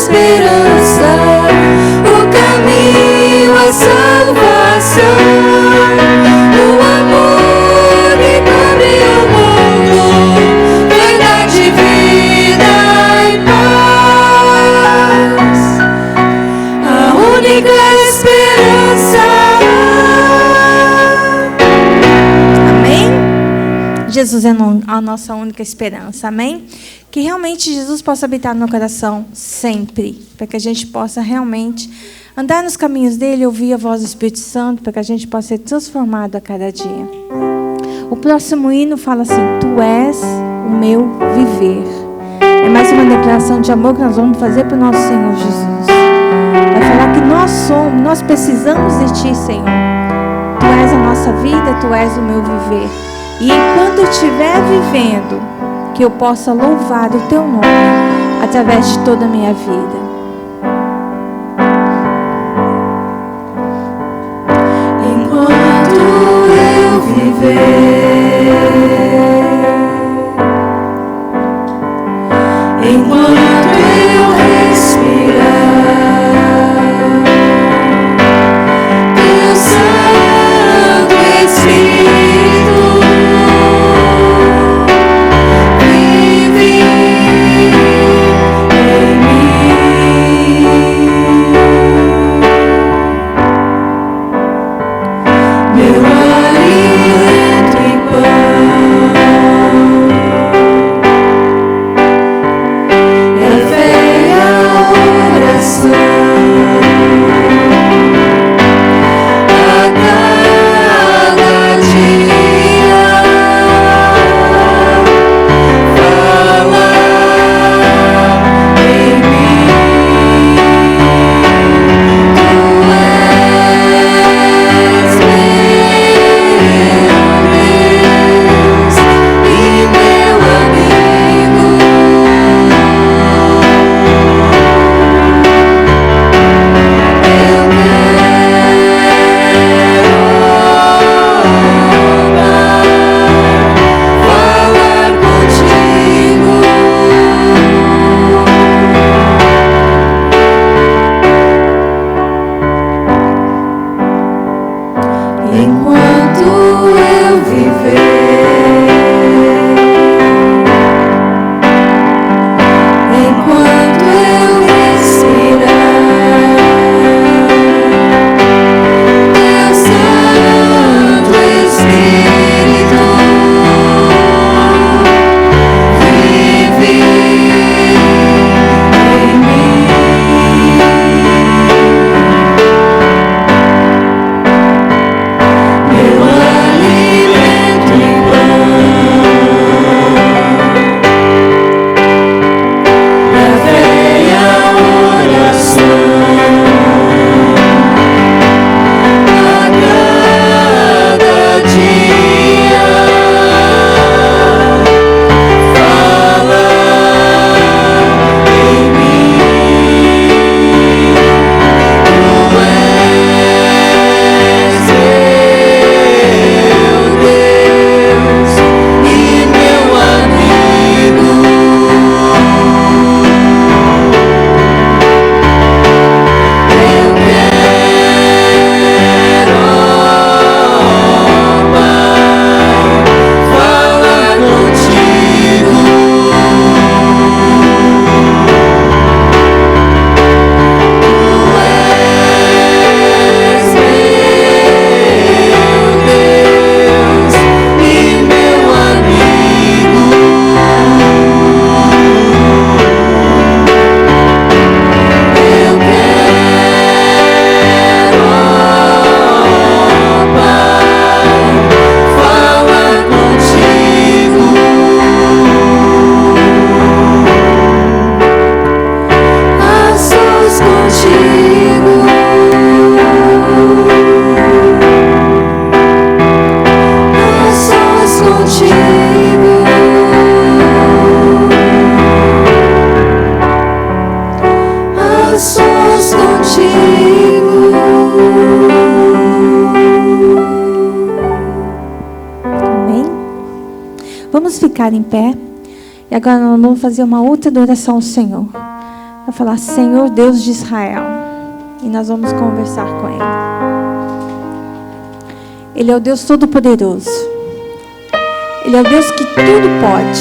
esperança, o caminho, a salvação, o amor que cobre o mundo, verdade, vida e paz, a única esperança. Amém? Jesus é a nossa única esperança, amém? Que realmente Jesus possa habitar no meu coração sempre, para que a gente possa realmente andar nos caminhos dele, ouvir a voz do Espírito Santo, para que a gente possa ser transformado a cada dia. O próximo hino fala assim: Tu és o meu viver. É mais uma declaração de amor que nós vamos fazer para o nosso Senhor Jesus. Vai falar que nós precisamos de Ti, Senhor. Tu és a nossa vida, Tu és o meu viver. E enquanto eu estiver vivendo, que eu possa louvar o Teu nome através de toda a minha vida. Enquanto eu viver, enquanto eu respirar, Teu Santo Espírito vive em mim. Meu alimento e pão é a fé e a oração. A cada dia fala em mim. Tu és meu Deus e meu amigo. Eu quero falar contigo. Enquanto eu viver, enquanto eu respirar, Teu Santo Espírito vive em mim. Meu alimento e pão é a fé e a oração. A cada dia fala em mim. Tu és meu Deus e meu amigo. Eu quero, ó Pai, falar contigo. Tu és meu Deus e meu amigo. Eu quero, ó Pai, falar contigo. A sós contigo. A sós contigo. A sós contigo. Amém? Vamos ficar em pé. E agora nós vamos fazer uma outra adoração ao Senhor. vai falar: Senhor Deus de Israel. E nós vamos conversar com Ele. Ele é o Deus Todo-Poderoso. Ele é o Deus que tudo pode.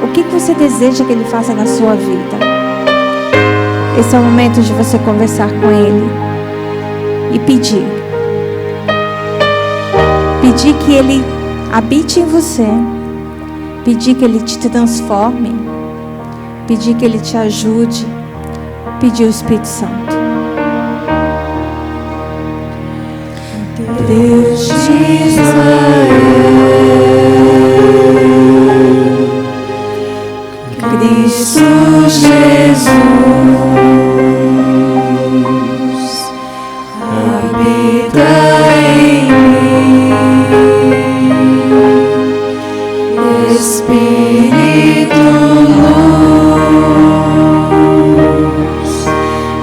O que você deseja que Ele faça na sua vida? Esse é o momento de você conversar com Ele e pedir. Pedir que Ele habite em você. Pedir que Ele te transforme. Pedir que Ele te ajude. Pedir o Espírito Santo. Deus de Israel, Cristo Jesus, habita em mim, Espírito luz,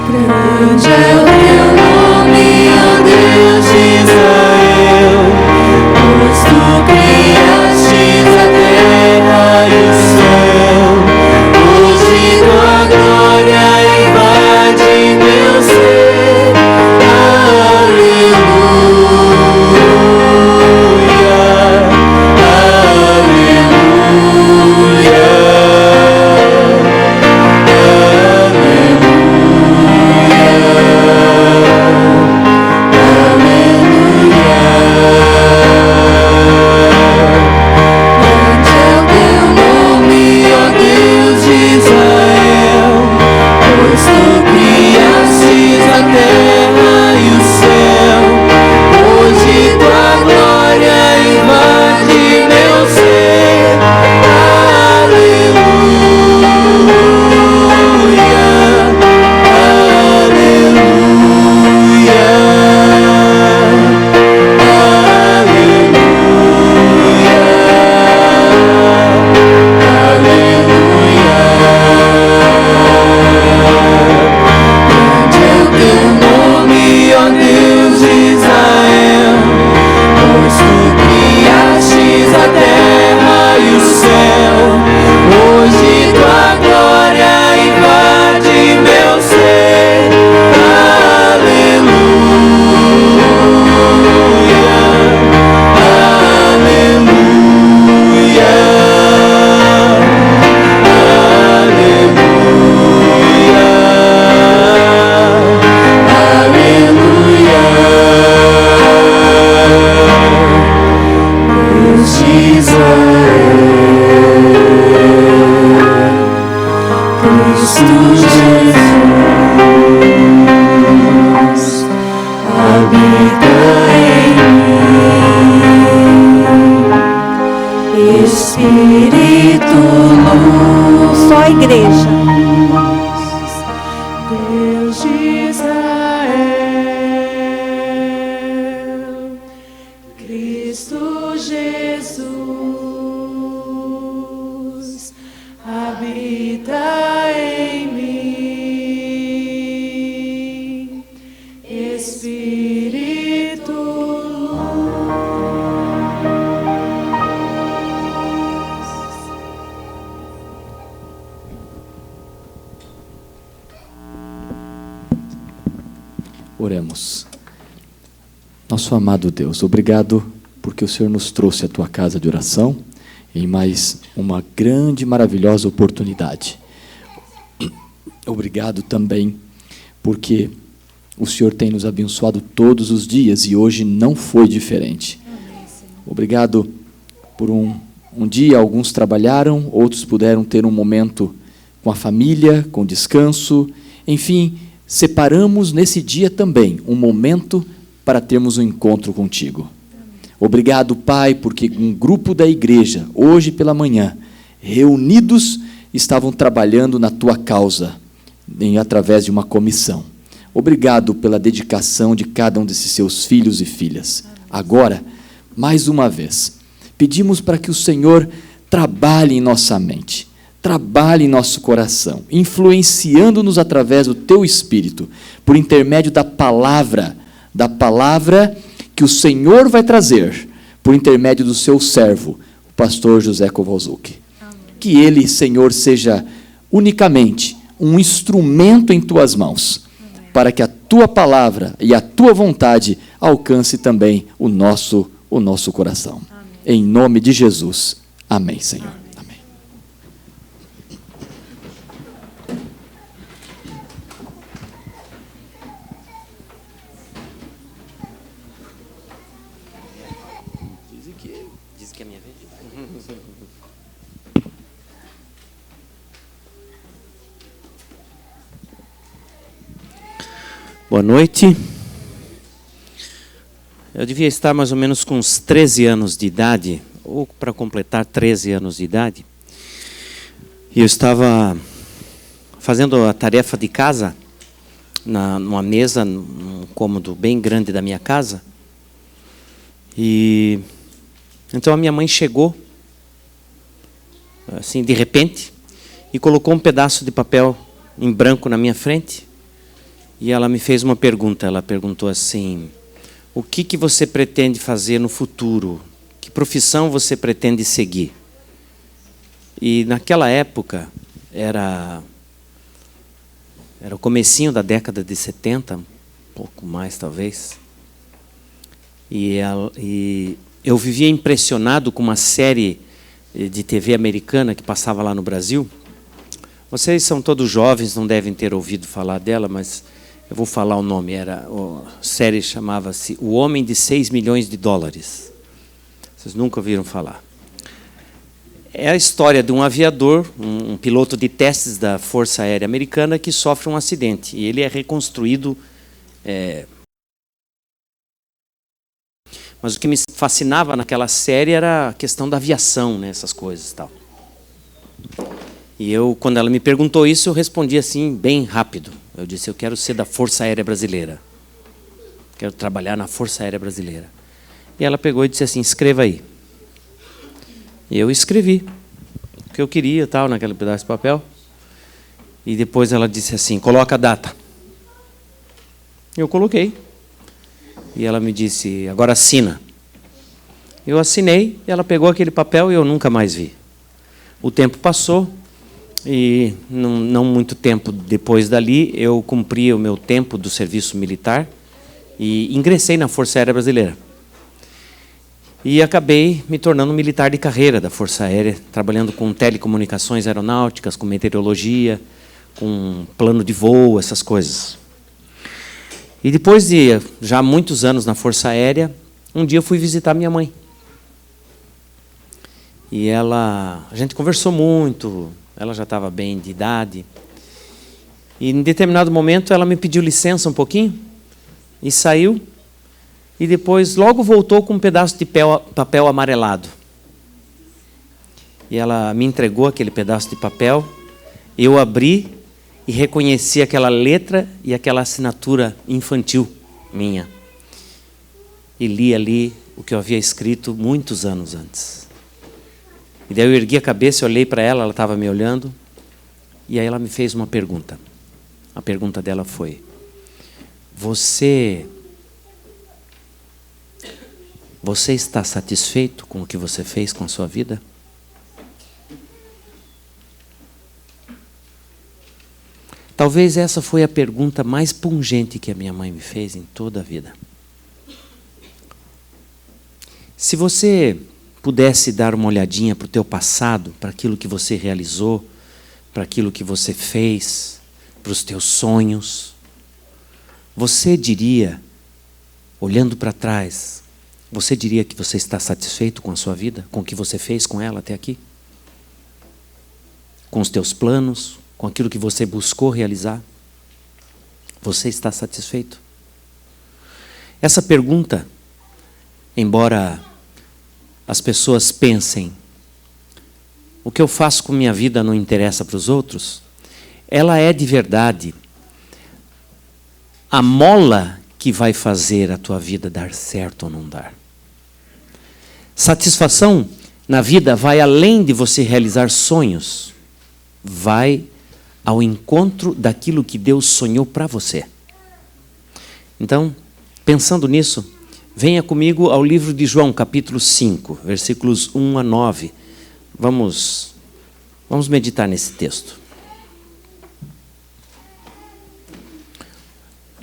grande é o teu nome, ó Deus de Israel, pois tu criastes a terra e o céu. Hoje tua glória invade meu ser. Aleluia, Oremos. Nosso amado Deus, obrigado porque o Senhor nos trouxe à tua casa de oração em mais uma grande e maravilhosa oportunidade. Obrigado também porque o Senhor tem nos abençoado todos os dias e hoje não foi diferente. Obrigado por um dia, alguns trabalharam, outros puderam ter um momento com a família, com descanso, enfim, separamos nesse dia também um momento para termos um encontro contigo. Obrigado, Pai, porque um grupo da igreja, hoje pela manhã, reunidos, estavam trabalhando na tua causa, através de uma comissão. Obrigado pela dedicação de cada um desses seus filhos e filhas. Agora, mais uma vez, pedimos para que o Senhor trabalhe em nossa mente, trabalhe em nosso coração, influenciando-nos através do teu Espírito, por intermédio da palavra que o Senhor vai trazer, por intermédio do seu servo, o pastor José Kowalczuk. Que ele, Senhor, seja unicamente um instrumento em tuas mãos, para que a tua palavra e a tua vontade alcance também o nosso coração. Amém. Em nome de Jesus. Amém, Senhor. Amém. Diz que é minha vez. Boa noite. Eu devia estar mais ou menos com uns 13 anos de idade, ou para completar 13 anos de idade. E eu estava fazendo a tarefa de casa, numa mesa, num cômodo bem grande da minha casa. E então a minha mãe chegou, assim, de repente, e colocou um pedaço de papel em branco na minha frente. E ela me fez uma pergunta. Ela perguntou assim: o que você pretende fazer no futuro? Que profissão você pretende seguir? E naquela época, era o comecinho da década de 70, um pouco mais talvez. E eu vivia impressionado com uma série de TV americana que passava lá no Brasil. Vocês são todos jovens, não devem ter ouvido falar dela, mas eu vou falar o nome. A série chamava-se O Homem de 6 milhões de dólares. Vocês nunca ouviram falar. É a história de um aviador, um piloto de testes da Força Aérea Americana que sofre um acidente. E ele é reconstruído. Mas o que me fascinava naquela série era a questão da aviação, né, essas coisas e tal. E eu, quando ela me perguntou isso, eu respondi assim, bem rápido. Eu disse: eu quero ser da Força Aérea Brasileira. Quero trabalhar na Força Aérea Brasileira. E ela pegou e disse assim: escreva aí. E eu escrevi o que eu queria, tal, naquele pedaço de papel. E depois ela disse assim: coloca a data. Eu coloquei. E ela me disse: agora assina. Eu assinei, e ela pegou aquele papel e eu nunca mais vi. O tempo passou. E não muito tempo depois dali, eu cumpri o meu tempo do serviço militar e ingressei na Força Aérea Brasileira. E acabei me tornando militar de carreira da Força Aérea, trabalhando com telecomunicações aeronáuticas, com meteorologia, com plano de voo, essas coisas. E depois de já muitos anos na Força Aérea, um dia eu fui visitar minha mãe. E a gente conversou muito. Ela já estava bem de idade. E em determinado momento ela me pediu licença um pouquinho e saiu. E depois logo voltou com um pedaço de papel amarelado. E ela me entregou aquele pedaço de papel. Eu abri e reconheci aquela letra e aquela assinatura infantil minha. E li ali o que eu havia escrito muitos anos antes. E daí eu ergui a cabeça, olhei para ela, ela estava me olhando, e aí ela me fez uma pergunta. A pergunta dela foi: Você está satisfeito com o que você fez com a sua vida? Talvez essa foi a pergunta mais pungente que a minha mãe me fez em toda a vida. Se você pudesse dar uma olhadinha para o teu passado, para aquilo que você realizou, para aquilo que você fez, para os teus sonhos, você diria, olhando para trás, você diria que você está satisfeito com a sua vida, com o que você fez com ela até aqui? Com os teus planos, com aquilo que você buscou realizar? Você está satisfeito? Essa pergunta, embora as pessoas pensem, o que eu faço com minha vida não interessa para os outros, ela é de verdade a mola que vai fazer a tua vida dar certo ou não dar. Satisfação na vida vai além de você realizar sonhos, vai ao encontro daquilo que Deus sonhou para você. Então, pensando nisso, venha comigo ao livro de João, capítulo 5, versículos 1 a 9. Vamos meditar nesse texto.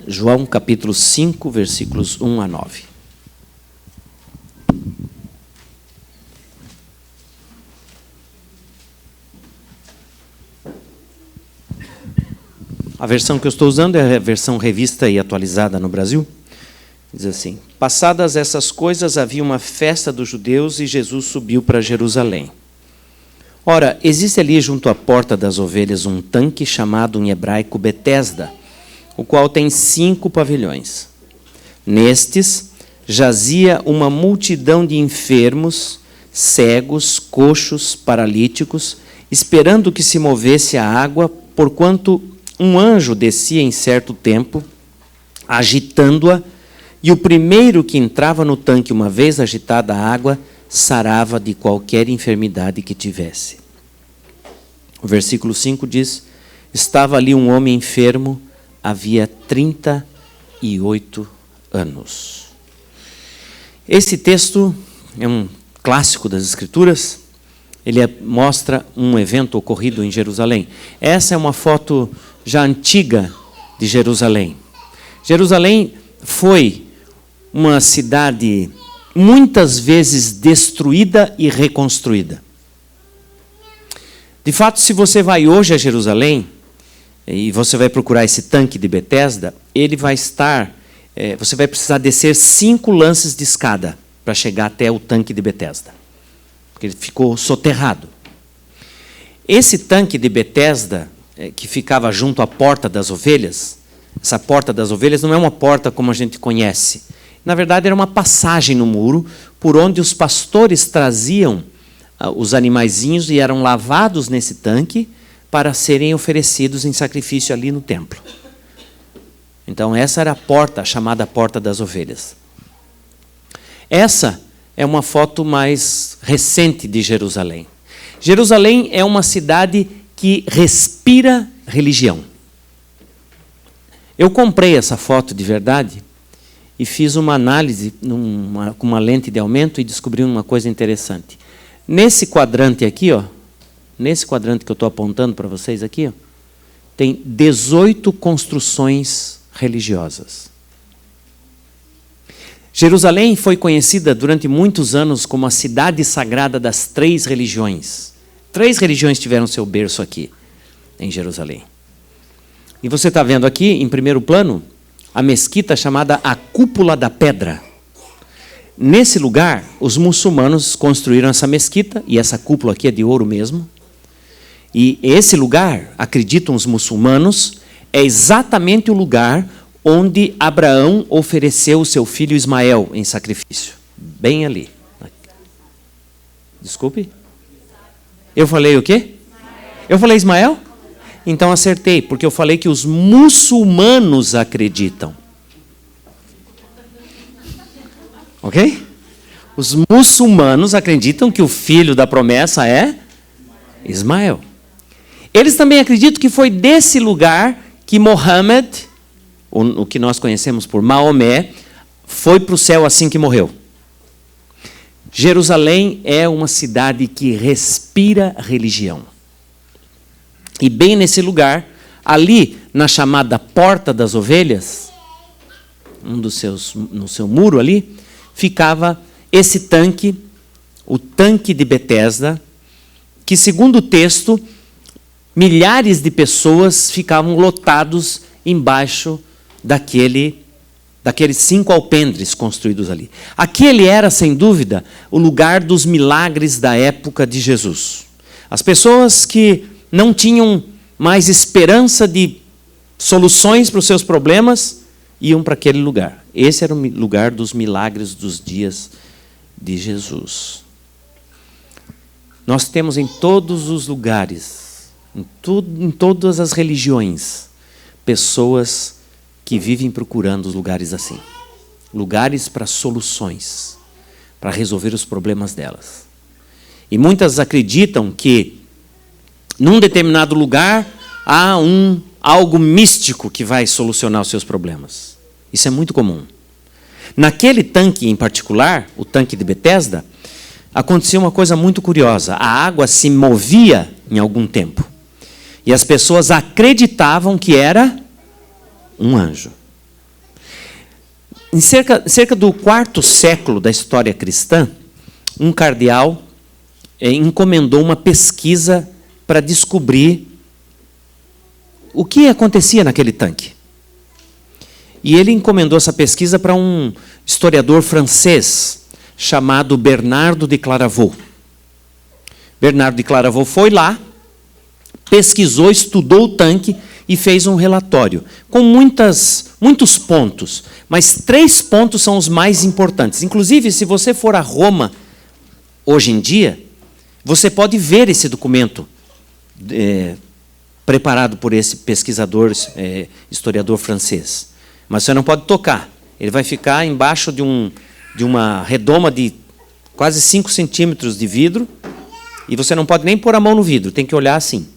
João capítulo 5, versículos 1 a 9. A versão que eu estou usando é a versão revista e atualizada no Brasil. Diz assim: passadas essas coisas, havia uma festa dos judeus e Jesus subiu para Jerusalém. Ora, existe ali junto à porta das ovelhas um tanque chamado em hebraico Betesda, o qual tem 5 pavilhões. Nestes jazia uma multidão de enfermos, cegos, coxos, paralíticos, esperando que se movesse a água, porquanto um anjo descia em certo tempo, agitando-a, e o primeiro que entrava no tanque, uma vez agitada a água, sarava de qualquer enfermidade que tivesse. O versículo 5 diz: estava ali um homem enfermo, havia 38 anos. Esse texto é um clássico das Escrituras. Ele mostra um evento ocorrido em Jerusalém. Essa é uma foto já antiga de Jerusalém. Jerusalém foi uma cidade muitas vezes destruída e reconstruída. De fato, se você vai hoje a Jerusalém, e você vai procurar esse tanque de Betesda, ele vai estar, você vai precisar descer 5 lances de escada para chegar até o tanque de Betesda, porque ele ficou soterrado. Esse tanque de Betesda, que ficava junto à porta das ovelhas, essa porta das ovelhas não é uma porta como a gente conhece. Na verdade, era uma passagem no muro por onde os pastores traziam os animaizinhos e eram lavados nesse tanque para serem oferecidos em sacrifício ali no templo. Então, essa era a porta, chamada Porta das Ovelhas. Essa é uma foto mais recente de Jerusalém. Jerusalém é uma cidade que respira religião. Eu comprei essa foto de verdade e fiz uma análise com uma lente de aumento e descobri uma coisa interessante. Nesse quadrante aqui, ó, nesse quadrante que eu estou apontando para vocês aqui, ó, tem 18 construções religiosas. Jerusalém foi conhecida durante muitos anos como a cidade sagrada das 3 religiões. 3 religiões tiveram seu berço aqui, em Jerusalém. E você está vendo aqui, em primeiro plano, a mesquita chamada a Cúpula da Pedra. Nesse lugar, os muçulmanos construíram essa mesquita, e essa cúpula aqui é de ouro mesmo. E esse lugar, acreditam os muçulmanos, é exatamente o lugar onde Abraão ofereceu o seu filho Ismael em sacrifício. Bem ali. Desculpe? Eu falei o quê? Eu falei Ismael? Então acertei, porque eu falei que os muçulmanos acreditam. Ok? Os muçulmanos acreditam que o filho da promessa é Ismael. Eles também acreditam que foi desse lugar que Mohammed, o que nós conhecemos por Maomé, foi para o céu assim que morreu. Jerusalém é uma cidade que respira religião. E bem nesse lugar, ali na chamada Porta das Ovelhas, no seu muro ali, ficava esse tanque, o tanque de Betesda, que segundo o texto, milhares de pessoas ficavam lotados embaixo daqueles 5 alpendres construídos ali. Aquele era, sem dúvida, o lugar dos milagres da época de Jesus. As pessoas que não tinham mais esperança de soluções para os seus problemas iam para aquele lugar. Esse era o lugar dos milagres dos dias de Jesus. Nós temos em todos os lugares, em todas as religiões, pessoas que vivem procurando os lugares assim. Lugares para soluções, para resolver os problemas delas. E muitas acreditam que num determinado lugar há algo místico que vai solucionar os seus problemas. Isso é muito comum. Naquele tanque em particular, o tanque de Betesda, aconteceu uma coisa muito curiosa. A água se movia em algum tempo. E as pessoas acreditavam que era um anjo. Em cerca do 4º século da história cristã, um cardeal encomendou uma pesquisa para descobrir o que acontecia naquele tanque. E ele encomendou essa pesquisa para um historiador francês chamado Bernardo de Clairvaux. Bernardo de Clairvaux foi lá, pesquisou, estudou o tanque e fez um relatório com muitos pontos, mas 3 pontos são os mais importantes. Inclusive, se você for a Roma hoje em dia, você pode ver esse documento preparado por esse pesquisador, historiador francês. Mas você não pode tocar. Ele vai ficar embaixo de uma redoma de quase 5 centímetros de vidro, e você não pode nem pôr a mão no vidro, tem que olhar assim.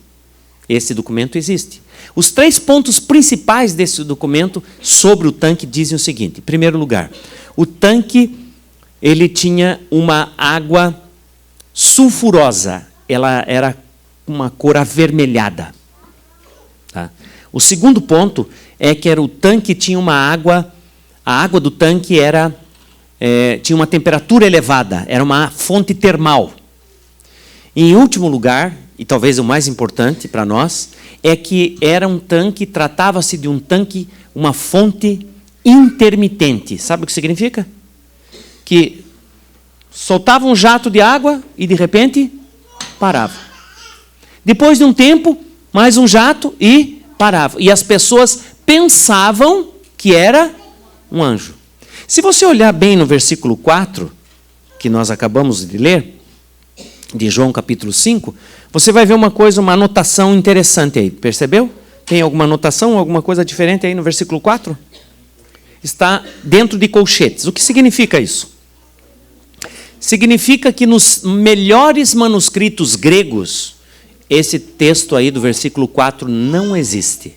Esse documento existe. Os 3 pontos principais desse documento sobre o tanque dizem o seguinte. Em primeiro lugar, o tanque ele tinha uma água sulfurosa. Ela era uma cor avermelhada. Tá? O segundo ponto é que o tanque tinha uma água... A água do tanque tinha uma temperatura elevada. Era uma fonte termal. E, em último lugar, e talvez o mais importante para nós, é que era um tanque, tratava-se de um tanque, uma fonte intermitente. Sabe o que significa? Que soltava um jato de água e, de repente, parava. Depois de um tempo, mais um jato e parava. E as pessoas pensavam que era um anjo. Se você olhar bem no versículo 4, que nós acabamos de ler, de João capítulo 5, você vai ver uma anotação interessante aí. Percebeu? Tem alguma anotação, alguma coisa diferente aí no versículo 4? Está dentro de colchetes. O que significa isso? Significa que nos melhores manuscritos gregos, esse texto aí do versículo 4 não existe.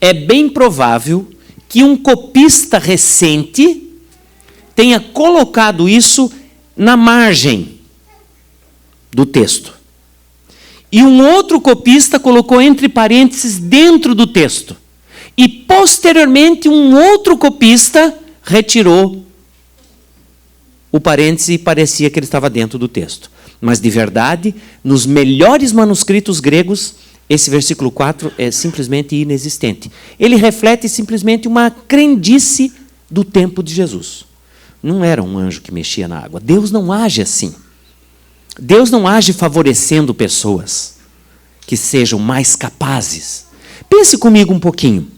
É bem provável que um copista recente tenha colocado isso na margem do texto. E um outro copista colocou entre parênteses dentro do texto. E, posteriormente, um outro copista retirou o parêntese e parecia que ele estava dentro do texto. Mas, de verdade, nos melhores manuscritos gregos, esse versículo 4 é simplesmente inexistente. Ele reflete simplesmente uma crendice do tempo de Jesus. Não era um anjo que mexia na água. Deus não age assim. Deus não age favorecendo pessoas que sejam mais capazes. Pense comigo um pouquinho.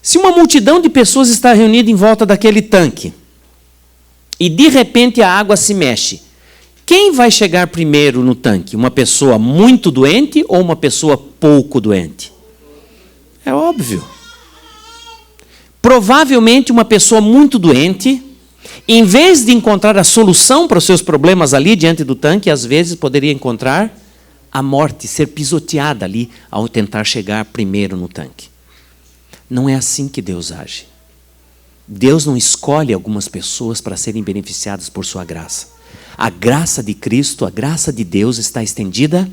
Se uma multidão de pessoas está reunida em volta daquele tanque e de repente a água se mexe, quem vai chegar primeiro no tanque? Uma pessoa muito doente ou uma pessoa pouco doente? É óbvio. Provavelmente uma pessoa muito doente, em vez de encontrar a solução para os seus problemas ali diante do tanque, às vezes poderia encontrar a morte, ser pisoteada ali ao tentar chegar primeiro no tanque. Não é assim que Deus age. Deus não escolhe algumas pessoas para serem beneficiadas por sua graça. A graça de Cristo, a graça de Deus está estendida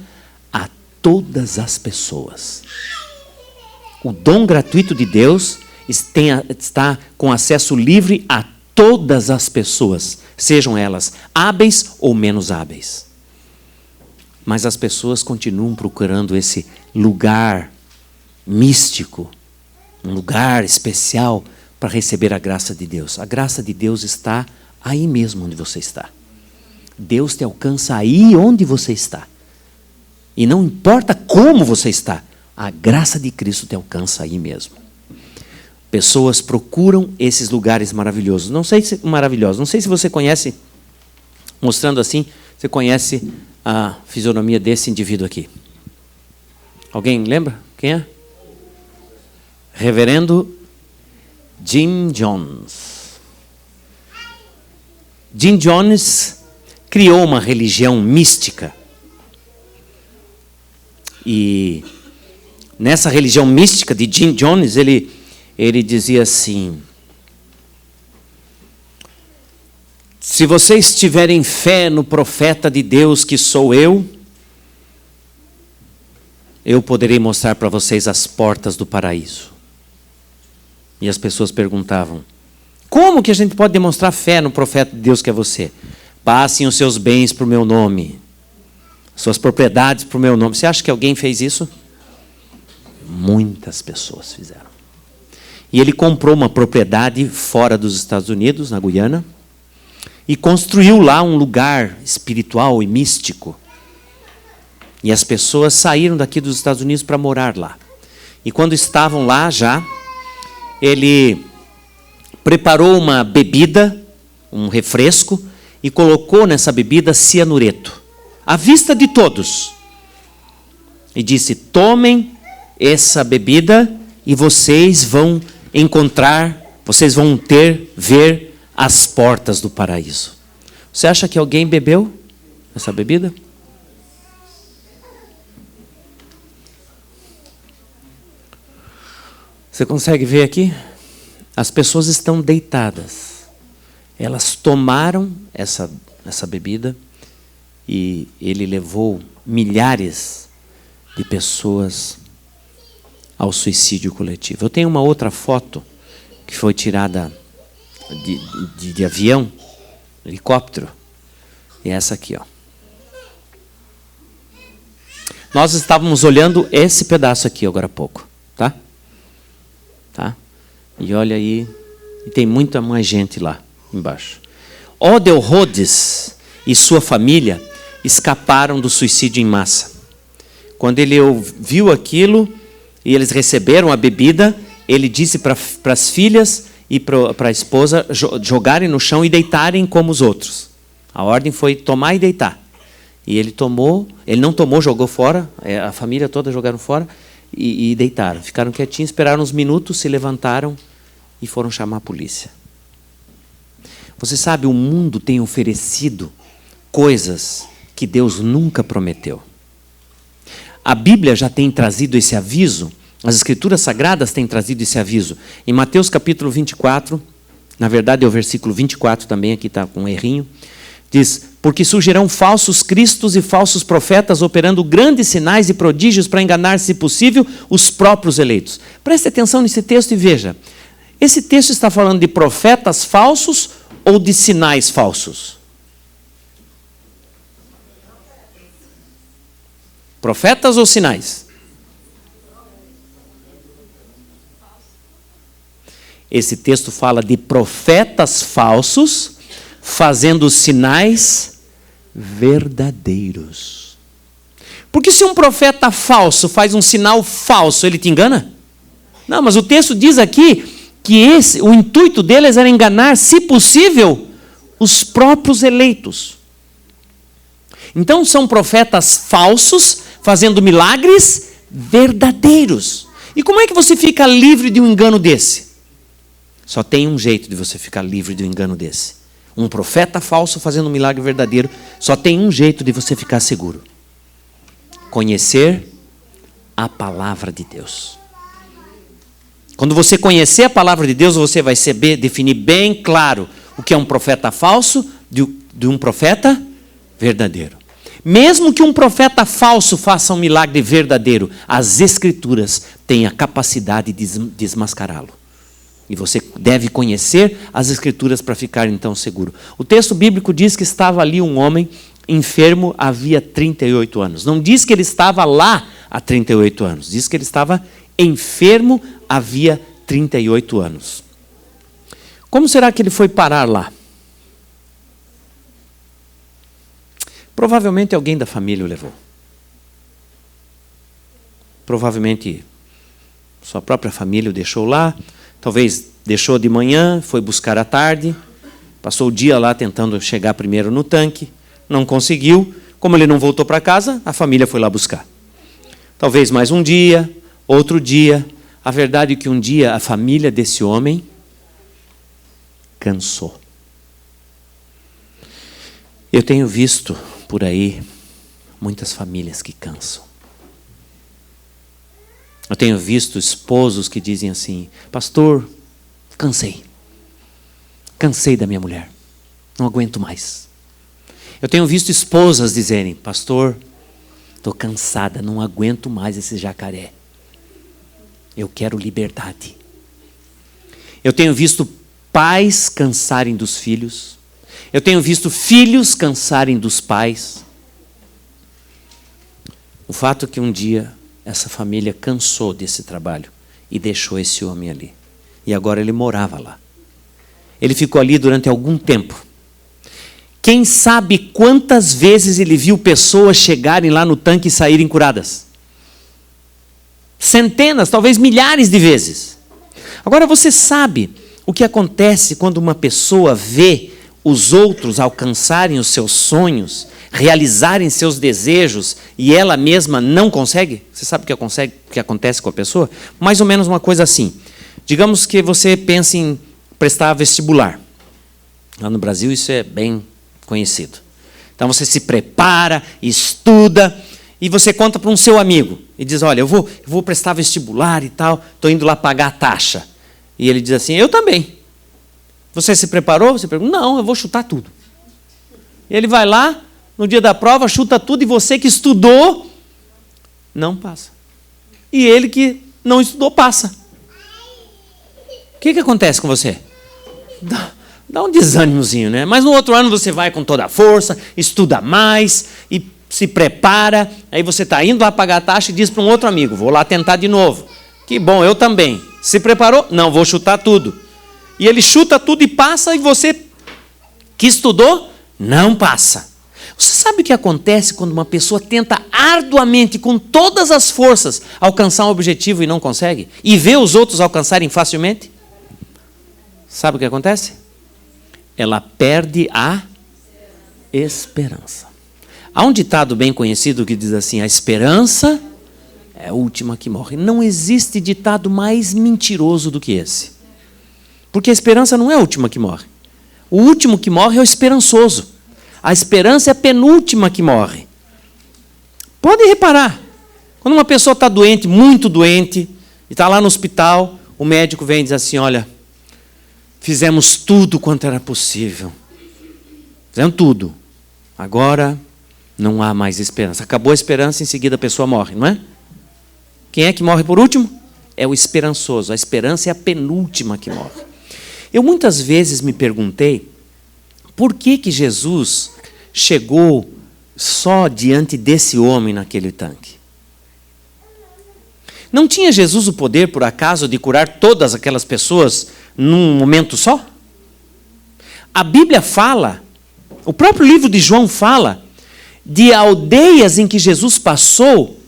a todas as pessoas. O dom gratuito de Deus está com acesso livre a todas as pessoas, sejam elas hábeis ou menos hábeis. Mas as pessoas continuam procurando esse lugar místico, um lugar especial para receber a graça de Deus. A graça de Deus está aí mesmo onde você está. Deus te alcança aí onde você está. E não importa como você está, a graça de Cristo te alcança aí mesmo. Pessoas procuram esses lugares maravilhosos. Não sei se você conhece, mostrando assim, você conhece a fisionomia desse indivíduo aqui. Alguém lembra? Quem é? Reverendo Jim Jones. Jim Jones criou uma religião mística. E nessa religião mística de Jim Jones, ele dizia assim: se vocês tiverem fé no profeta de Deus que sou eu poderei mostrar para vocês as portas do paraíso. E as pessoas perguntavam: como que a gente pode demonstrar fé no profeta de Deus que é você? Passem os seus bens para o meu nome, suas propriedades para o meu nome. Você acha que alguém fez isso? Muitas pessoas fizeram. E ele comprou uma propriedade fora dos Estados Unidos, na Guiana, e construiu lá um lugar espiritual e místico. E as pessoas saíram daqui dos Estados Unidos para morar lá. E quando estavam lá já, ele preparou uma bebida, um refresco, e colocou nessa bebida cianureto, à vista de todos. E disse: tomem essa bebida e vocês vão encontrar, vocês vão ver as portas do paraíso. Você acha que alguém bebeu essa bebida? Você consegue ver aqui? As pessoas estão deitadas. Elas tomaram essa bebida e ele levou milhares de pessoas ao suicídio coletivo. Eu tenho uma outra foto que foi tirada de avião, helicóptero, e essa aqui, ó. Nós estávamos olhando esse pedaço aqui agora há pouco, tá? Tá? E olha aí, e tem muita mais gente lá embaixo. Odell Rhodes e sua família escaparam do suicídio em massa. Quando ele viu aquilo e eles receberam a bebida, ele disse para as filhas e para a esposa jogarem no chão e deitarem como os outros. A ordem foi tomar e deitar. E ele não tomou, jogou fora, a família toda jogaram fora e deitaram. Ficaram quietinhos, esperaram uns minutos, se levantaram e foram chamar a polícia. Você sabe, o mundo tem oferecido coisas que Deus nunca prometeu. A Bíblia já tem trazido esse aviso, as Escrituras Sagradas têm trazido esse aviso. Em Mateus capítulo 24, na verdade é o versículo 24 também, aqui está com um errinho, diz: porque surgirão falsos cristos e falsos profetas operando grandes sinais e prodígios para enganar, se possível, os próprios eleitos. Preste atenção nesse texto e veja. Esse texto está falando de profetas falsos ou de sinais falsos? Profetas ou sinais? Esse texto fala de profetas falsos fazendo sinais verdadeiros. Porque se um profeta falso faz um sinal falso, ele te engana? Não, mas o texto diz aqui que o intuito deles era enganar, se possível, os próprios eleitos. Então são profetas falsos fazendo milagres verdadeiros. E como é que você fica livre de um engano desse? Só tem um jeito de você ficar livre de um engano desse. Um profeta falso fazendo um milagre verdadeiro, só tem um jeito de você ficar seguro: conhecer a palavra de Deus. Quando você conhecer a palavra de Deus, você vai saber definir bem claro o que é um profeta falso de um profeta verdadeiro. Mesmo que um profeta falso faça um milagre verdadeiro, as Escrituras têm a capacidade de desmascará-lo. E você deve conhecer as Escrituras para ficar então seguro. O texto bíblico diz que estava ali um homem enfermo havia 38 anos. Não diz que ele estava lá há 38 anos. Diz que ele estava enfermo havia 38 anos. Como será que ele foi parar lá? Provavelmente alguém da família o levou. Provavelmente sua própria família o deixou lá. Talvez deixou de manhã, foi buscar à tarde, passou o dia lá tentando chegar primeiro no tanque, não conseguiu. Como ele não voltou para casa, a família foi lá buscar. Talvez mais um dia, outro dia. A verdade é que um dia a família desse homem cansou. Eu tenho visto por aí muitas famílias que cansam. Eu tenho visto esposos que dizem assim: pastor, cansei. Cansei da minha mulher. Não aguento mais. Eu tenho visto esposas dizerem: pastor, estou cansada, não aguento mais esse jacaré. Eu quero liberdade. Eu tenho visto pais cansarem dos filhos. Eu tenho visto filhos cansarem dos pais. O fato é que um dia essa família cansou desse trabalho e deixou esse homem ali. E agora ele morava lá. Ele ficou ali durante algum tempo. Quem sabe quantas vezes ele viu pessoas chegarem lá no tanque e saírem curadas? Centenas, talvez milhares de vezes. Agora você sabe o que acontece quando uma pessoa vê os outros alcançarem os seus sonhos, realizarem seus desejos e ela mesma não consegue? Você sabe o que acontece com a pessoa? Mais ou menos uma coisa assim. Digamos que você pense em prestar vestibular. Lá no Brasil isso é bem conhecido. Então você se prepara, estuda e você conta para um seu amigo e diz, olha, eu vou prestar vestibular e tal, estou indo lá pagar a taxa. E ele diz assim, eu também. Você se preparou? Você pergunta, não, eu vou chutar tudo. E ele vai lá, no dia da prova, chuta tudo e você que estudou, não passa. E ele que não estudou, passa. O que acontece com você? Dá um desânimozinho, né? Mas no outro ano você vai com toda a força, estuda mais e se prepara. Aí você está indo lá pagar a taxa e diz para um outro amigo, vou lá tentar de novo. Que bom, eu também. Se preparou? Não, vou chutar tudo. E ele chuta tudo e passa, e você que estudou, não passa. Você sabe o que acontece quando uma pessoa tenta arduamente, com todas as forças, alcançar um objetivo e não consegue? E vê os outros alcançarem facilmente? Sabe o que acontece? Ela perde a esperança. Há um ditado bem conhecido que diz assim, a esperança é a última que morre. Não existe ditado mais mentiroso do que esse. Porque a esperança não é a última que morre. O último que morre é o esperançoso. A esperança é a penúltima que morre. Pode reparar. Quando uma pessoa está doente, muito doente, e está lá no hospital, o médico vem e diz assim, olha, fizemos tudo quanto era possível. Fizemos tudo. Agora não há mais esperança. Acabou a esperança, em seguida a pessoa morre, não é? Quem é que morre por último? É o esperançoso. A esperança é a penúltima que morre. Eu muitas vezes me perguntei por que Jesus chegou só diante desse homem naquele tanque. Não tinha Jesus o poder, por acaso, de curar todas aquelas pessoas num momento só? A Bíblia fala, o próprio livro de João fala, de aldeias em que Jesus passou,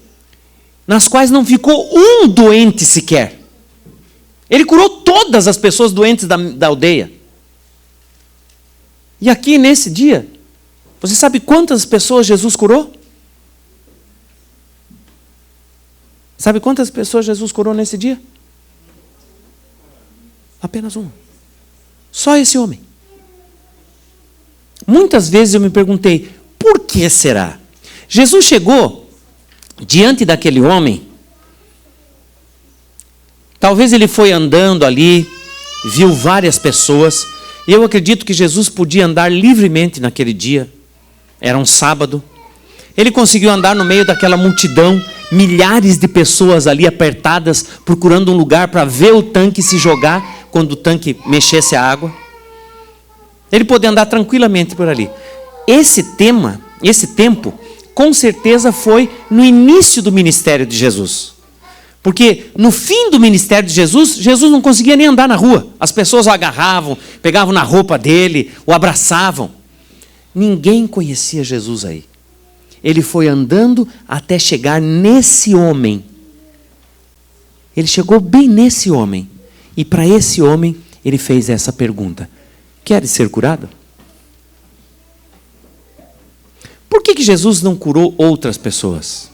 nas quais não ficou um doente sequer. Ele curou todas as pessoas doentes da aldeia. E aqui nesse dia, você sabe quantas pessoas Jesus curou? Sabe quantas pessoas Jesus curou nesse dia? Apenas um. Só esse homem. Muitas vezes eu me perguntei, por que será? Jesus chegou diante daquele homem. Talvez ele foi andando ali, viu várias pessoas, e eu acredito que Jesus podia andar livremente naquele dia. Era um sábado. Ele conseguiu andar no meio daquela multidão, milhares de pessoas ali apertadas, procurando um lugar para ver o tanque se jogar quando o tanque mexesse a água. Ele podia andar tranquilamente por ali. Esse tempo, com certeza foi no início do ministério de Jesus. Porque no fim do ministério de Jesus, Jesus não conseguia nem andar na rua. As pessoas o agarravam, pegavam na roupa dele, o abraçavam. Ninguém conhecia Jesus aí. Ele foi andando até chegar nesse homem. Ele chegou bem nesse homem. E para esse homem, ele fez essa pergunta. Queres ser curado? Por que Jesus não curou outras pessoas?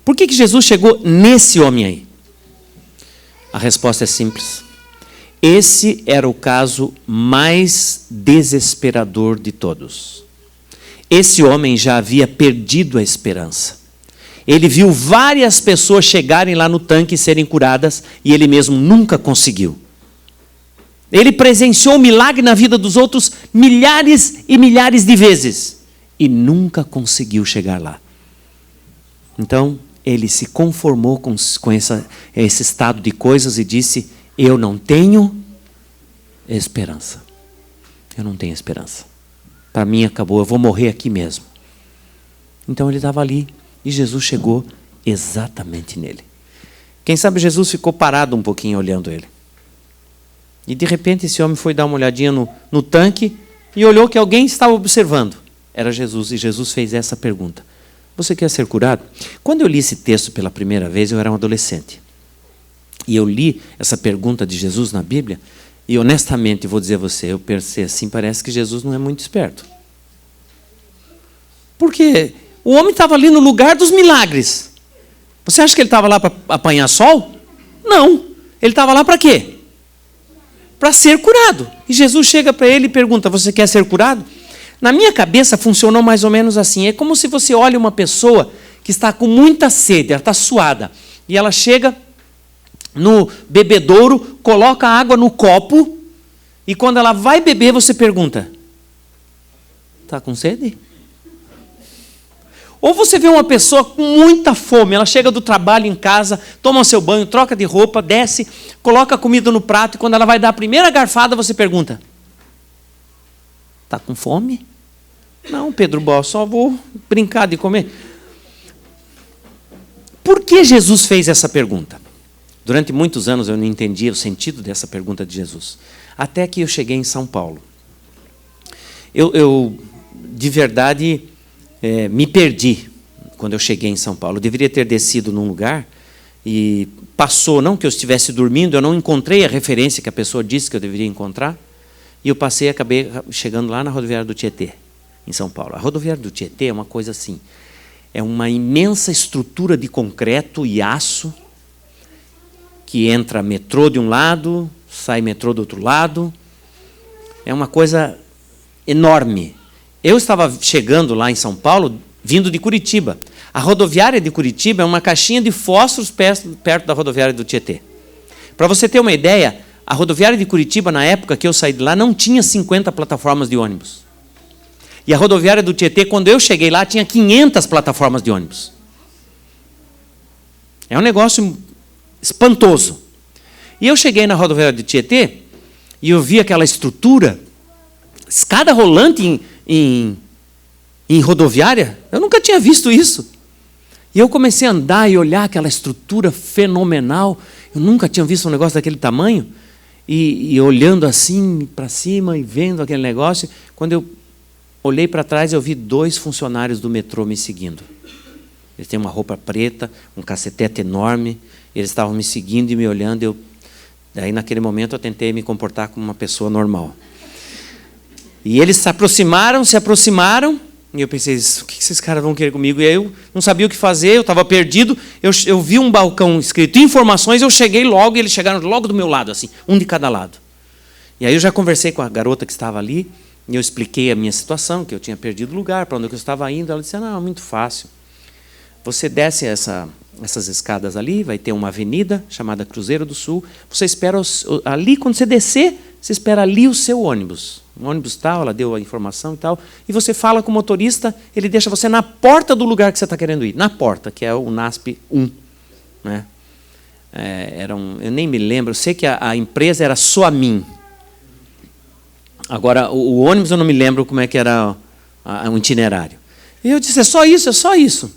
Por que Jesus chegou nesse homem aí? A resposta é simples. Esse era o caso mais desesperador de todos. Esse homem já havia perdido a esperança. Ele viu várias pessoas chegarem lá no tanque e serem curadas, e ele mesmo nunca conseguiu. Ele presenciou o milagre na vida dos outros milhares e milhares de vezes, e nunca conseguiu chegar lá. Então, ele se conformou com esse estado de coisas e disse: eu não tenho esperança. Eu não tenho esperança. Para mim acabou, eu vou morrer aqui mesmo. Então ele estava ali e Jesus chegou exatamente nele. Quem sabe Jesus ficou parado um pouquinho olhando ele. E de repente esse homem foi dar uma olhadinha no tanque e olhou que alguém estava observando. Era Jesus, e Jesus fez essa pergunta: você quer ser curado? Quando eu li esse texto pela primeira vez, eu era um adolescente. E eu li essa pergunta de Jesus na Bíblia, e honestamente vou dizer a você, eu pensei assim, parece que Jesus não é muito esperto. Porque o homem estava ali no lugar dos milagres. Você acha que ele estava lá para apanhar sol? Não. Ele estava lá para quê? Para ser curado. E Jesus chega para ele e pergunta: você quer ser curado? Na minha cabeça funcionou mais ou menos assim. É como se você olha uma pessoa que está com muita sede, ela está suada, e ela chega no bebedouro, coloca a água no copo, e quando ela vai beber, você pergunta: está com sede? Ou você vê uma pessoa com muita fome, ela chega do trabalho em casa, toma seu banho, troca de roupa, desce, coloca a comida no prato, e quando ela vai dar a primeira garfada, você pergunta: está com fome? Não, Pedro Bó, só vou brincar de comer. Por que Jesus fez essa pergunta? Durante muitos anos eu não entendia o sentido dessa pergunta de Jesus. Até que eu cheguei em São Paulo. Eu de verdade, me perdi quando eu cheguei em São Paulo. Eu deveria ter descido num lugar e passou, não que eu estivesse dormindo, eu não encontrei a referência que a pessoa disse que eu deveria encontrar. E eu passei e acabei chegando lá na rodoviária do Tietê, em São Paulo. A rodoviária do Tietê é uma coisa assim, é uma imensa estrutura de concreto e aço, que entra metrô de um lado, sai metrô do outro lado. É uma coisa enorme. Eu estava chegando lá em São Paulo, vindo de Curitiba. A rodoviária de Curitiba é uma caixinha de fósforos perto da rodoviária do Tietê. Para você ter uma ideia, a rodoviária de Curitiba, na época que eu saí de lá, não tinha 50 plataformas de ônibus. E a rodoviária do Tietê, quando eu cheguei lá, tinha 500 plataformas de ônibus. É um negócio espantoso. E eu cheguei na rodoviária do Tietê e eu vi aquela estrutura, escada rolante em rodoviária. Eu nunca tinha visto isso. E eu comecei a andar e olhar aquela estrutura fenomenal. Eu nunca tinha visto um negócio daquele tamanho. E olhando assim para cima e vendo aquele negócio. Quando eu olhei para trás, eu vi 2 funcionários do metrô me seguindo. Eles têm uma roupa preta, um cacetete enorme. Eles estavam me seguindo e me olhando. Daí, naquele momento, eu tentei me comportar como uma pessoa normal. E eles se aproximaram, e eu pensei: o que esses caras vão querer comigo? E aí eu não sabia o que fazer, eu estava perdido. Eu vi um balcão escrito informações, eu cheguei logo, e eles chegaram logo do meu lado, assim, um de cada lado. E aí eu já conversei com a garota que estava ali, e eu expliquei a minha situação, que eu tinha perdido o lugar, para onde eu estava indo. Ela disse: não, é muito fácil. Você desce essas escadas ali, vai ter uma avenida chamada Cruzeiro do Sul. Você espera ali, quando você descer, você espera ali o seu ônibus. O ônibus tal, ela deu a informação e tal. E você fala com o motorista, ele deixa você na porta do lugar que você está querendo ir. Na porta, que é o NASP 1. Né? Eu nem me lembro, eu sei que a empresa era Soamin. Agora, o ônibus eu não me lembro como é que era o itinerário. E eu disse: é só isso, é só isso.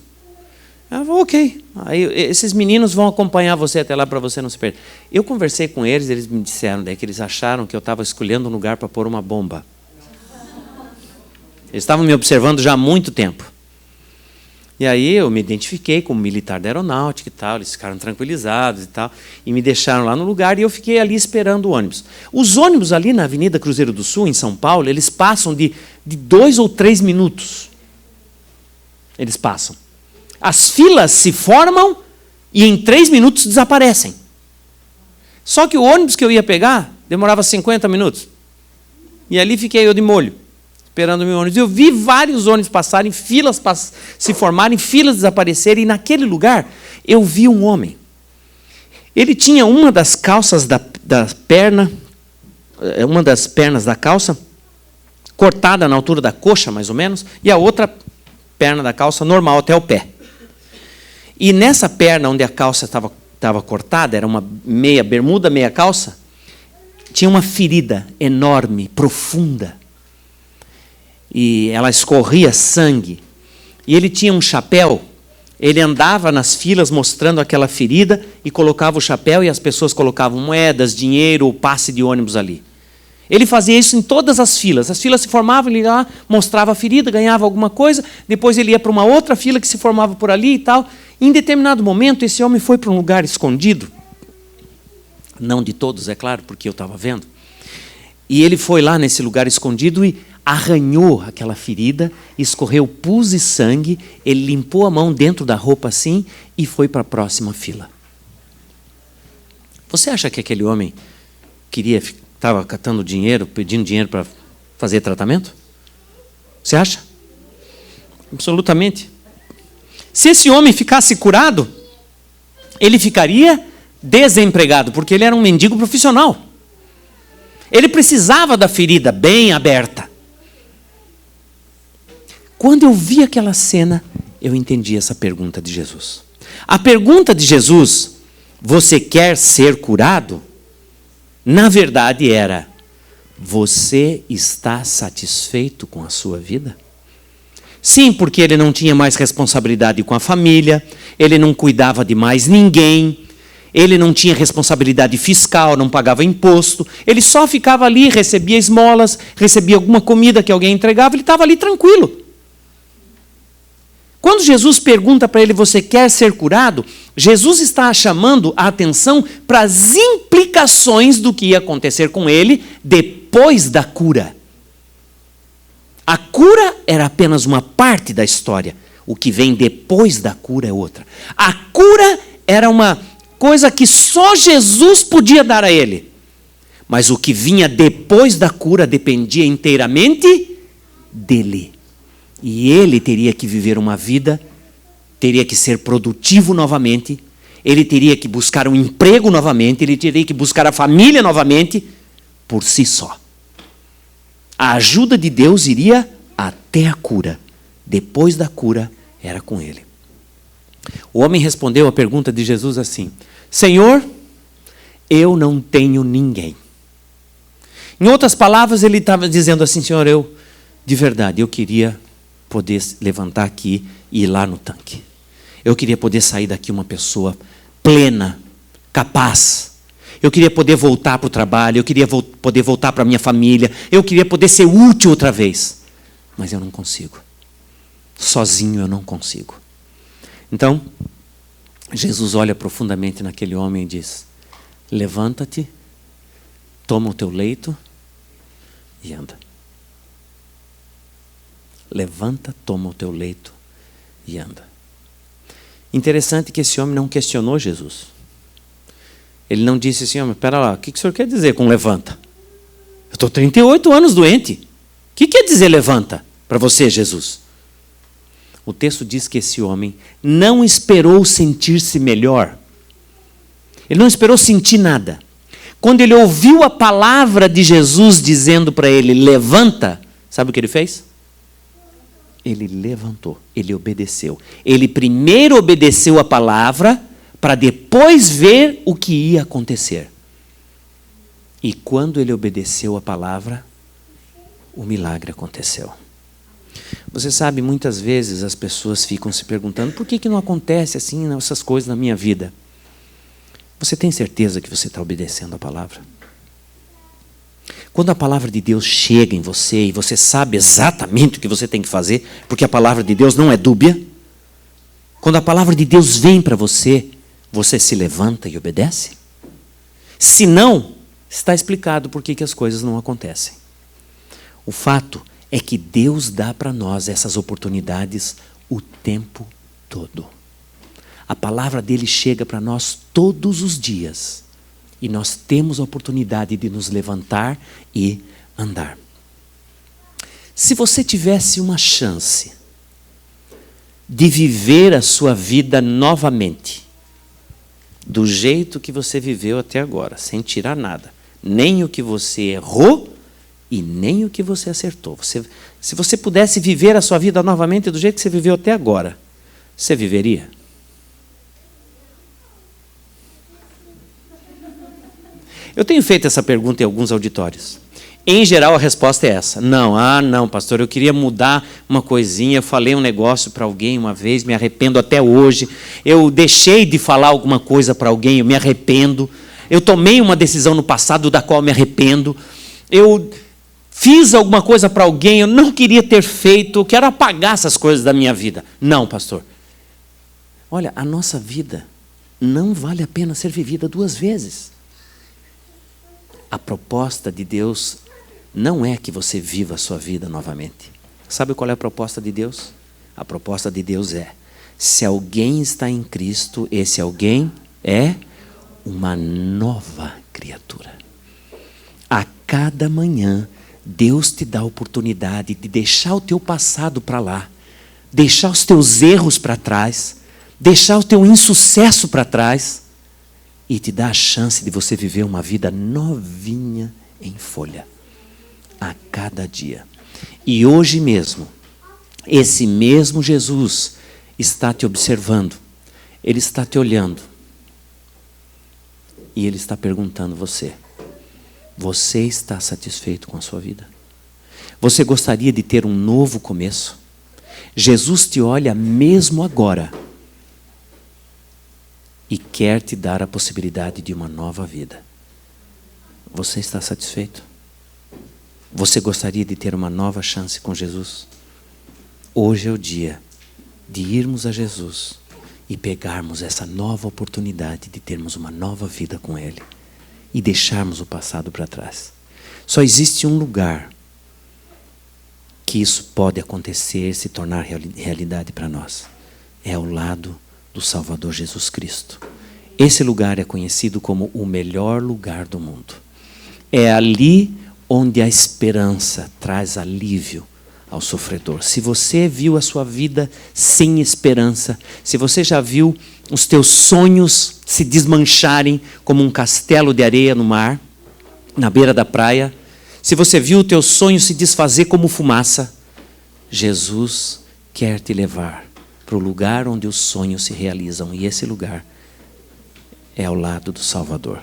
Ela falou: ok. Aí esses meninos vão acompanhar você até lá para você não se perder. Eu conversei com eles, eles me disseram daí que eles acharam que eu estava escolhendo um lugar para pôr uma bomba. Eles estavam me observando já há muito tempo. E aí eu me identifiquei como militar da aeronáutica e tal, eles ficaram tranquilizados e tal, e me deixaram lá no lugar e eu fiquei ali esperando o ônibus. Os ônibus ali na Avenida Cruzeiro do Sul, em São Paulo, eles passam de 2 ou 3 minutos. Eles passam. As filas se formam e em 3 minutos desaparecem. Só que o ônibus que eu ia pegar demorava 50 minutos. E ali fiquei eu de molho, esperando o meu ônibus. Eu vi vários ônibus passarem, filas se formarem, filas desaparecerem. E naquele lugar eu vi um homem. Ele tinha uma das calças da perna, uma das pernas da calça, cortada na altura da coxa, mais ou menos, e a outra perna da calça normal até o pé. E nessa perna onde a calça estava cortada, era uma meia bermuda, meia calça, tinha uma ferida enorme, profunda. E ela escorria sangue. E ele tinha um chapéu. Ele andava nas filas mostrando aquela ferida e colocava o chapéu e as pessoas colocavam moedas, dinheiro ou passe de ônibus ali. Ele fazia isso em todas as filas. As filas se formavam, ele ia lá, mostrava a ferida, ganhava alguma coisa, depois ele ia para uma outra fila que se formava por ali e tal. Em determinado momento, esse homem foi para um lugar escondido. Não de todos, é claro, porque eu estava vendo. E ele foi lá nesse lugar escondido e arranhou aquela ferida, escorreu pus e sangue, ele limpou a mão dentro da roupa assim e foi para a próxima fila. Você acha que aquele homem estava catando dinheiro, pedindo dinheiro para fazer tratamento? Você acha? Absolutamente. Se esse homem ficasse curado, ele ficaria desempregado, porque ele era um mendigo profissional. Ele precisava da ferida bem aberta. Quando eu vi aquela cena, eu entendi essa pergunta de Jesus. A pergunta de Jesus, você quer ser curado? Na verdade era, você está satisfeito com a sua vida? Sim, porque ele não tinha mais responsabilidade com a família, ele não cuidava de mais ninguém, ele não tinha responsabilidade fiscal, não pagava imposto, ele só ficava ali, recebia esmolas, recebia alguma comida que alguém entregava, ele estava ali tranquilo. Quando Jesus pergunta para ele, você quer ser curado? Jesus está chamando a atenção para as implicações do que ia acontecer com ele depois da cura. A cura era apenas uma parte da história. O que vem depois da cura é outra. A cura era uma coisa que só Jesus podia dar a ele. Mas o que vinha depois da cura dependia inteiramente dele. E ele teria que viver uma vida, teria que ser produtivo novamente, ele teria que buscar um emprego novamente, ele teria que buscar a família novamente, por si só. A ajuda de Deus iria até a cura. Depois da cura, era com ele. O homem respondeu a pergunta de Jesus assim, Senhor, eu não tenho ninguém. Em outras palavras, ele estava dizendo assim, Senhor, de verdade, eu queria poder levantar aqui e ir lá no tanque. Eu queria poder sair daqui uma pessoa plena, capaz. Eu queria poder voltar para o trabalho, eu queria poder voltar para a minha família, eu queria poder ser útil outra vez. Mas eu não consigo. Sozinho eu não consigo. Então, Jesus olha profundamente naquele homem e diz, levanta-te, toma o teu leito e anda. Levanta, toma o teu leito e anda. Interessante que esse homem não questionou Jesus. Ele não disse assim, homem, espera lá, o que o senhor quer dizer com levanta? Eu estou 38 anos doente. O que quer dizer levanta para você, Jesus? O texto diz que esse homem não esperou sentir-se melhor. Ele não esperou sentir nada. Quando ele ouviu a palavra de Jesus dizendo para ele, levanta, sabe o que ele fez? Ele levantou, ele obedeceu. Ele primeiro obedeceu a palavra para depois ver o que ia acontecer. E quando ele obedeceu a palavra, o milagre aconteceu. Você sabe, muitas vezes as pessoas ficam se perguntando por que não acontece assim essas coisas na minha vida? Você tem certeza que você está obedecendo a palavra? Quando a palavra de Deus chega em você e você sabe exatamente o que você tem que fazer, porque a palavra de Deus não é dúbia, quando a palavra de Deus vem para você, você se levanta e obedece? Se não, está explicado por que as coisas não acontecem. O fato é que Deus dá para nós essas oportunidades o tempo todo. A palavra dele chega para nós todos os dias. E nós temos a oportunidade de nos levantar e andar. Se você tivesse uma chance de viver a sua vida novamente, do jeito que você viveu até agora, sem tirar nada, nem o que você errou e nem o que você acertou. Se você pudesse viver a sua vida novamente do jeito que você viveu até agora, você viveria? Eu tenho feito essa pergunta em alguns auditórios. Em geral, a resposta é essa. Não, pastor, eu queria mudar uma coisinha, eu falei um negócio para alguém uma vez, me arrependo até hoje. Eu deixei de falar alguma coisa para alguém, eu me arrependo. Eu tomei uma decisão no passado da qual me arrependo. Eu fiz alguma coisa para alguém, eu não queria ter feito, eu quero apagar essas coisas da minha vida. Não, pastor. Olha, a nossa vida não vale a pena ser vivida duas vezes. A proposta de Deus não é que você viva a sua vida novamente. Sabe qual é a proposta de Deus? A proposta de Deus é: se alguém está em Cristo, esse alguém é uma nova criatura. A cada manhã, Deus te dá a oportunidade de deixar o teu passado para lá, deixar os teus erros para trás, deixar o teu insucesso para trás e te dá a chance de você viver uma vida novinha em folha, a cada dia. E hoje mesmo, esse mesmo Jesus está te observando, Ele está te olhando e Ele está perguntando você está satisfeito com a sua vida? Você gostaria de ter um novo começo? Jesus te olha mesmo agora e quer te dar a possibilidade de uma nova vida. Você está satisfeito? Você gostaria de ter uma nova chance com Jesus? Hoje é o dia de irmos a Jesus e pegarmos essa nova oportunidade de termos uma nova vida com Ele e deixarmos o passado para trás. Só existe um lugar que isso pode acontecer, se tornar realidade para nós. É ao lado do Salvador Jesus Cristo. Esse lugar é conhecido como o melhor lugar do mundo. É ali onde a esperança traz alívio ao sofredor. Se você viu a sua vida sem esperança, se você já viu os teus sonhos se desmancharem como um castelo de areia no mar, na beira da praia, se você viu o teu sonho se desfazer como fumaça, Jesus quer te levar para o lugar onde os sonhos se realizam, e esse lugar é ao lado do Salvador.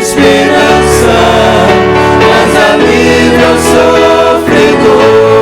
Esperança, mas alívio ao sofredor.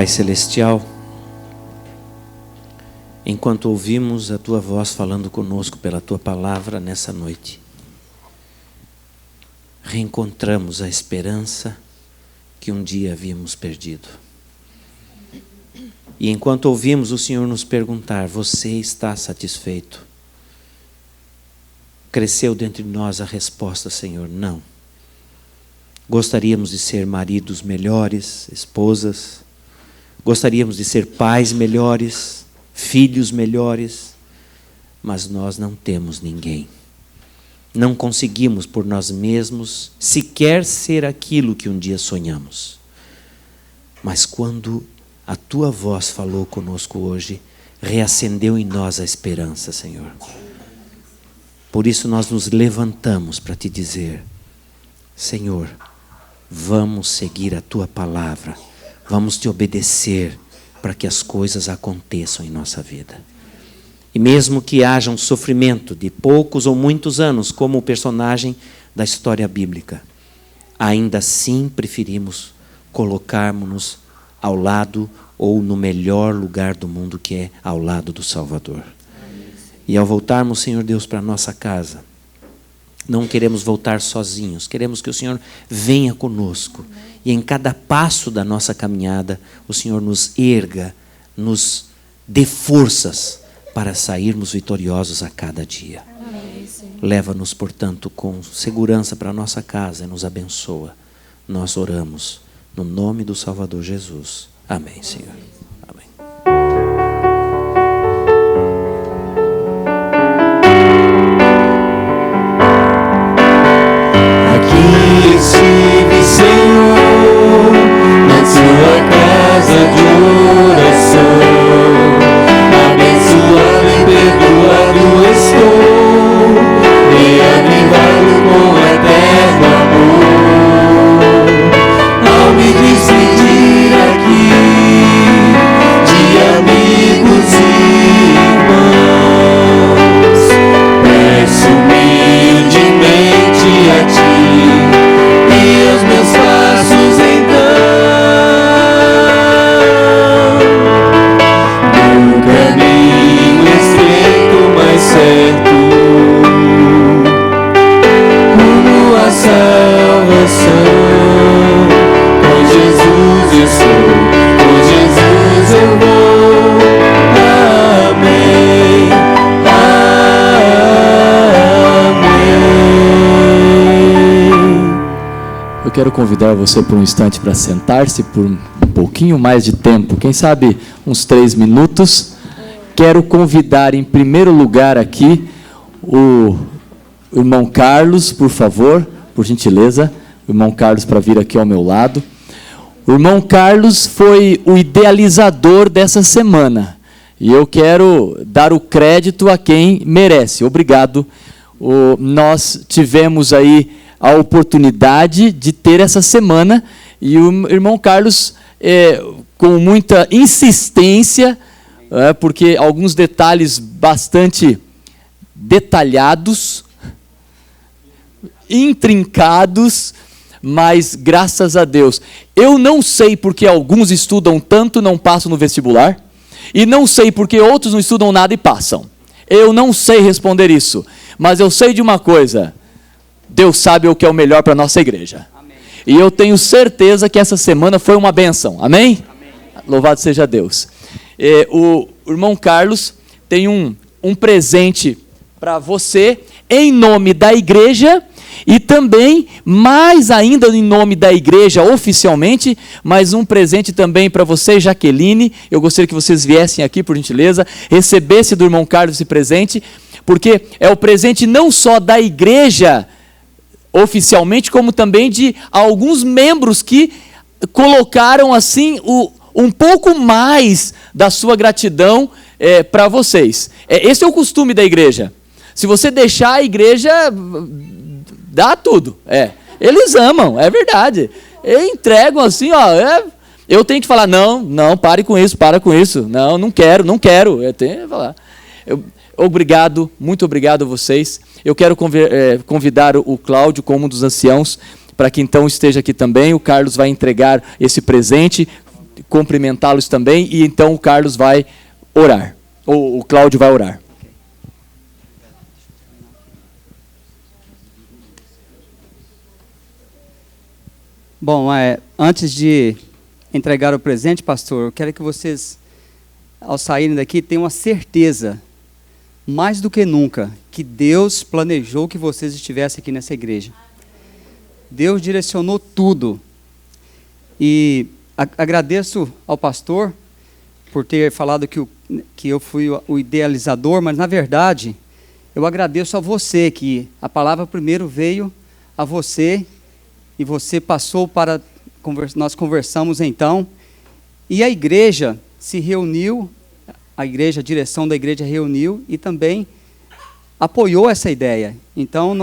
Pai Celestial, enquanto ouvimos a Tua voz falando conosco pela Tua palavra nessa noite, reencontramos a esperança que um dia havíamos perdido. E enquanto ouvimos o Senhor nos perguntar: você está satisfeito? Cresceu dentro de nós a resposta: Senhor, não. Gostaríamos de ser maridos melhores, esposas. Gostaríamos de ser pais melhores, filhos melhores. Mas nós não temos ninguém. Não conseguimos por nós mesmos sequer ser aquilo que um dia sonhamos. Mas quando a Tua voz falou conosco hoje, reacendeu em nós a esperança, Senhor. Por isso nós nos levantamos para Te dizer: Senhor, vamos seguir a Tua palavra, vamos Te obedecer para que as coisas aconteçam em nossa vida. E mesmo que haja um sofrimento de poucos ou muitos anos, como o personagem da história bíblica, ainda assim preferimos colocarmos-nos ao lado ou no melhor lugar do mundo, que é ao lado do Salvador. E ao voltarmos, Senhor Deus, para a nossa casa, não queremos voltar sozinhos, queremos que o Senhor venha conosco. E em cada passo da nossa caminhada, o Senhor nos erga, nos dê forças para sairmos vitoriosos a cada dia. Leva-nos, portanto, com segurança para a nossa casa e nos abençoa. Nós oramos no nome do Salvador Jesus. Amém, Senhor. Amém. Aqui estive, Senhor, na Tua casa de oração. Abençoado e perdoado estou, e avivado com eterno amor. Ao me despedir aqui de amigos e irmãos, peço humildemente a Ti e os meus passos então num caminho estreito, mas certo, rumo à salvação. Com Jesus eu sou, com Jesus eu vou. Amém, amém. Eu quero convidar você por um instante para sentar-se por um pouquinho mais de tempo, quem sabe uns 3 minutos. Quero convidar em primeiro lugar aqui o irmão Carlos, por favor, por gentileza, o irmão Carlos para vir aqui ao meu lado. O irmão Carlos foi o idealizador dessa semana e eu quero dar o crédito a quem merece. Obrigado. Nós tivemos aí a oportunidade de ter essa semana e o irmão Carlos, com muita insistência, porque alguns detalhes bastante detalhados, intrincados, mas graças a Deus. Eu não sei porque alguns estudam tanto e não passam no vestibular, e não sei porque outros não estudam nada e passam. Eu não sei responder isso, mas eu sei de uma coisa: Deus sabe o que é o melhor para a nossa igreja. Amém. E eu tenho certeza que essa semana foi uma bênção. Amém? Amém. Louvado seja Deus. O irmão Carlos tem um presente para você, em nome da igreja, e também, mais ainda em nome da igreja oficialmente, mas um presente também para você, Jaqueline. Eu gostaria que vocês viessem aqui, por gentileza, recebesse do irmão Carlos esse presente, porque é o presente não só da igreja oficialmente, como também de alguns membros que colocaram assim um pouco mais da sua gratidão para vocês. Esse é o costume da igreja. Se você deixar a igreja, dá tudo. Eles amam, é verdade. Eles entregam assim, ó. Eu tenho que falar, não, pare com isso, para com isso. Não quero. Eu tenho que falar. Obrigado, muito obrigado a vocês. Eu quero convidar o Cláudio como um dos anciãos, para que então esteja aqui também. O Carlos vai entregar esse presente. cumprimentá-los também, e então o Carlos vai orar, ou o Cláudio vai orar. Bom, antes de entregar o presente, pastor, eu quero que vocês, ao saírem daqui, tenham a certeza, mais do que nunca, que Deus planejou que vocês estivessem aqui nessa igreja. Deus direcionou tudo. E agradeço ao pastor por ter falado que eu fui o idealizador, mas, na verdade, eu agradeço a você, que a palavra primeiro veio a você, e você passou para... Nós conversamos então, e a igreja se reuniu, a direção da igreja reuniu e também apoiou essa ideia. Então,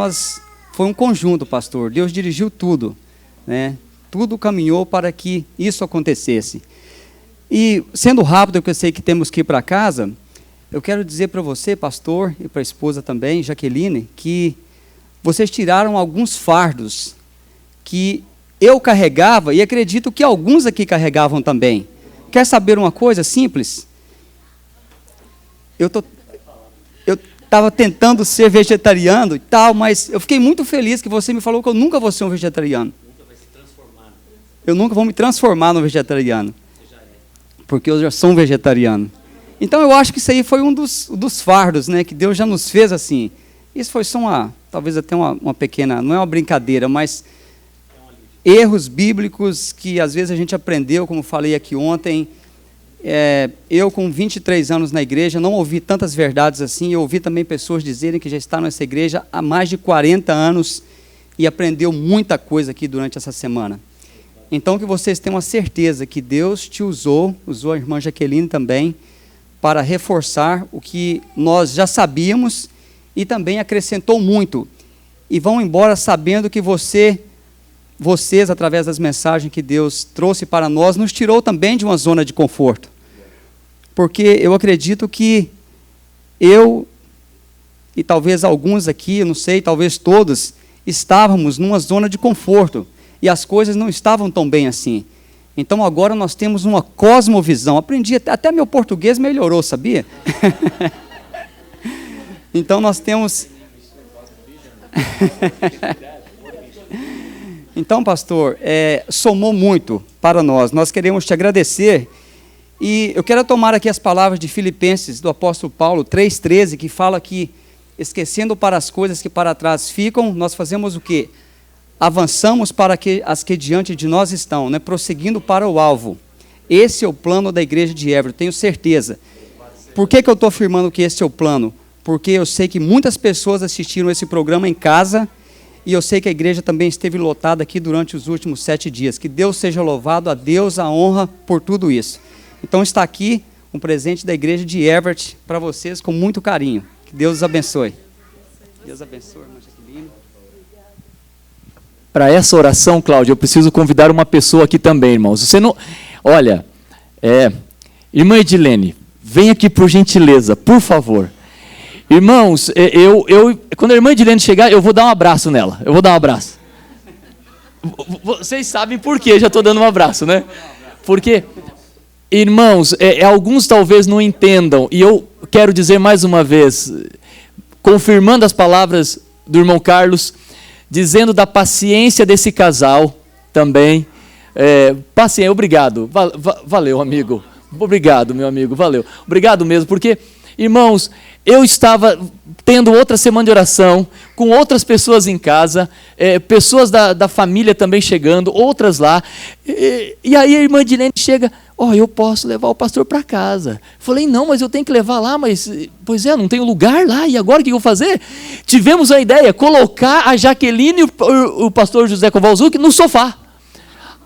foi um conjunto, pastor. Deus dirigiu tudo, né? Tudo caminhou para que isso acontecesse. E, sendo rápido, porque eu sei que temos que ir para casa, eu quero dizer para você, pastor, e para a esposa também, Jaqueline, que vocês tiraram alguns fardos que eu carregava, e acredito que alguns aqui carregavam também. Quer saber uma coisa simples? Eu estava tentando ser vegetariano e tal, mas eu fiquei muito feliz que você me falou que eu nunca vou ser um vegetariano. Eu nunca vou me transformar num vegetariano. Porque eu já sou um vegetariano. Então eu acho que isso aí foi um dos fardos, né, que Deus já nos fez assim. Isso foi só talvez até uma pequena, não é uma brincadeira, mas erros bíblicos que às vezes a gente aprendeu, como falei aqui ontem. Eu com 23 anos na igreja não ouvi tantas verdades assim. Eu ouvi também pessoas dizerem que já estão nessa igreja há mais de 40 anos e aprendeu muita coisa aqui durante essa semana. Então que vocês tenham a certeza que Deus te usou a irmã Jaqueline também, para reforçar o que nós já sabíamos e também acrescentou muito. E vão embora sabendo que vocês, através das mensagens que Deus trouxe para nós, nos tirou também de uma zona de conforto. Porque eu acredito que eu, e talvez alguns aqui, eu não sei, talvez todos, estávamos numa zona de conforto, e as coisas não estavam tão bem assim. Então agora nós temos uma cosmovisão. Aprendi, até meu português melhorou, sabia? Então nós temos... Então, pastor, somou muito para nós. Nós queremos te agradecer. E eu quero tomar aqui as palavras de Filipenses, do apóstolo Paulo, 3,13, que fala que, esquecendo para as coisas que para trás ficam, nós fazemos o quê? Avançamos para as que diante de nós estão, né? Prosseguindo para o alvo. Esse é o plano da igreja de Évora, tenho certeza. Por que eu estou afirmando que esse é o plano? Porque eu sei que muitas pessoas assistiram esse programa em casa, e eu sei que a igreja também esteve lotada aqui durante os últimos 7 dias. Que Deus seja louvado, a Deus a honra por tudo isso. Então está aqui um presente da igreja de Everett para vocês com muito carinho. Que Deus os abençoe. Deus abençoe, irmã Jaqueline. Para essa oração, Cláudio, eu preciso convidar uma pessoa aqui também, irmãos. Você não... Olha, irmã Edilene, vem aqui por gentileza, por favor. Irmãos, quando a irmã Edilene chegar, eu vou dar um abraço nela. Eu vou dar um abraço. Vocês sabem por que já estou dando um abraço, né? Porque, irmãos, alguns talvez não entendam, e eu quero dizer mais uma vez, confirmando as palavras do irmão Carlos, dizendo da paciência desse casal também. Paciência, obrigado. Valeu, amigo. Obrigado, meu amigo, valeu. Obrigado mesmo, porque, irmãos, eu estava tendo outra semana de oração, com outras pessoas em casa, pessoas da família também chegando, outras lá, e aí a irmã Dilene chega, eu posso levar o pastor para casa. Falei, não, mas eu tenho que levar lá, pois não tenho lugar lá, e agora o que eu vou fazer? Tivemos a ideia, colocar a Jaqueline e o pastor José Kowalczuk no sofá.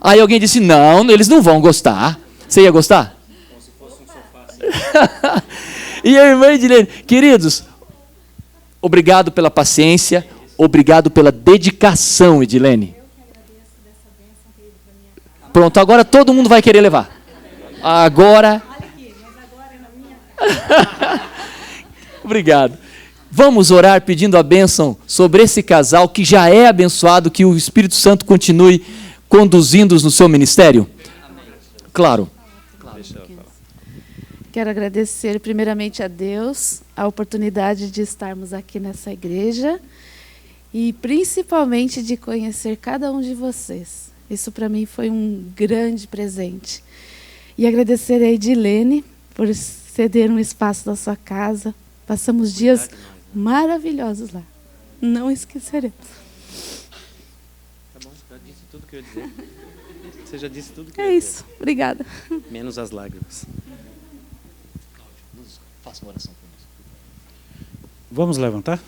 Aí alguém disse, não, eles não vão gostar. Você ia gostar? Como se fosse um sofá assim. E a irmã Edilene, queridos, obrigado pela paciência, obrigado pela dedicação, Edilene. Pronto, agora todo mundo vai querer levar. Agora. Obrigado. Vamos orar pedindo a bênção sobre esse casal que já é abençoado, que o Espírito Santo continue conduzindo-os no seu ministério? Claro. Quero agradecer primeiramente a Deus a oportunidade de estarmos aqui nessa igreja e principalmente de conhecer cada um de vocês. Isso para mim foi um grande presente. E agradecer a Edilene por ceder um espaço da sua casa. Passamos dias maravilhosos lá. Não esqueceremos. Tá bom, já disse tudo que eu ia dizer. Você já disse tudo que eu ia É dizer. isso. Obrigada. Menos as lágrimas. Faça uma oração conosco. Vamos levantar?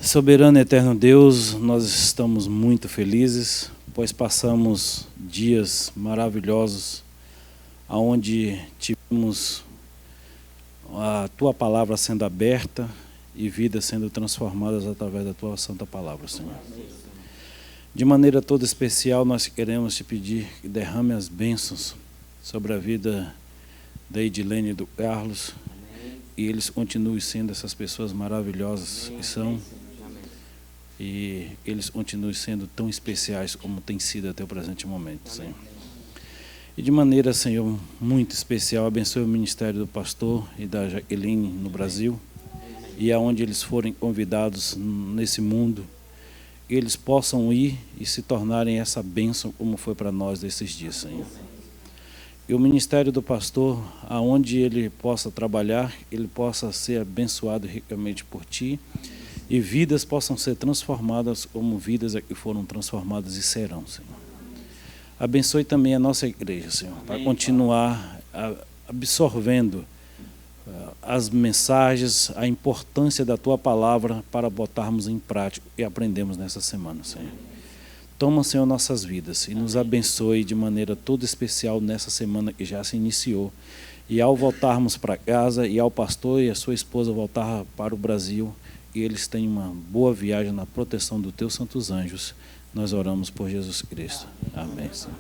Soberano e eterno Deus, nós estamos muito felizes, pois passamos dias maravilhosos, onde tivemos a Tua palavra sendo aberta e vidas sendo transformadas através da Tua santa palavra, Senhor. De maneira toda especial, nós queremos Te pedir que derrame as bênçãos sobre a vida da Edilene e do Carlos, e eles continuem sendo essas pessoas maravilhosas que são, e eles continuem sendo tão especiais como tem sido até o presente momento, Senhor. E de maneira, Senhor, muito especial, abençoe o ministério do pastor e da Jaqueline no Brasil, e aonde eles forem convidados nesse mundo, eles possam ir e se tornarem essa bênção como foi para nós desses dias, Senhor. E o ministério do pastor, aonde ele possa trabalhar, ele possa ser abençoado ricamente por Ti, e vidas possam ser transformadas como vidas que foram transformadas e serão, Senhor. Abençoe também a nossa igreja, Senhor, para continuar absorvendo as mensagens, a importância da Tua palavra para botarmos em prática e aprendemos nessa semana, Senhor. Toma, Senhor, nossas vidas e nos abençoe de maneira toda especial nessa semana que já se iniciou. E ao voltarmos para casa e ao pastor e a sua esposa voltar para o Brasil, e eles tenham uma boa viagem na proteção dos Teus santos anjos, nós oramos por Jesus Cristo. Amém, Senhor.